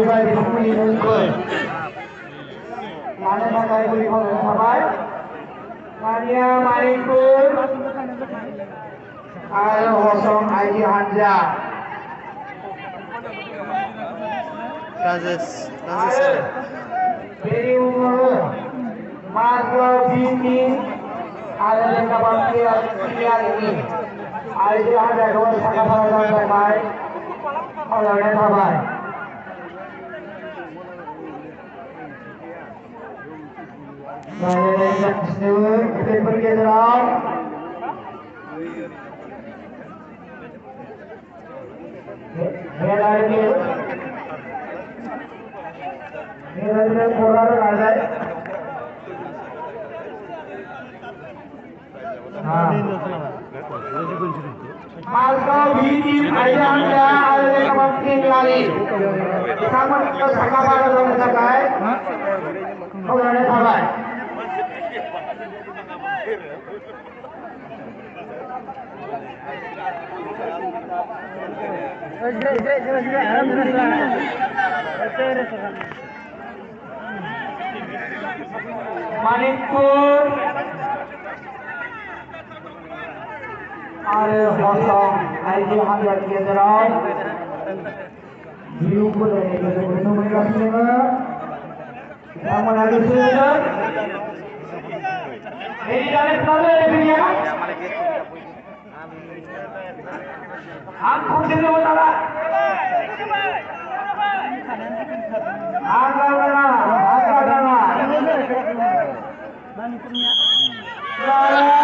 Bye Bukuni Nungkul. Mana nakai beli kalau sahabat. Mania Manipur. Al Hosong Aji Hanja. Kasus. Beri umur. Masuk Bini. Ada yang kapan ini. Aji Hanja kawan sangat baik. Kalau ada sahabat. Kita pergi dalam. Ini koran ada. Malko bini ayam ya ada kemungkinan lagi. Kamu itu sangat pada orang sakai. Kau ada sahabat. Manipur और हॉसोंग आईजी हम जाती है जराव जीव को लेने के लिए बनो में रखने में हम आगे से मेरी जाने साले दुनिया हम खुद से बता रहा आगा डाला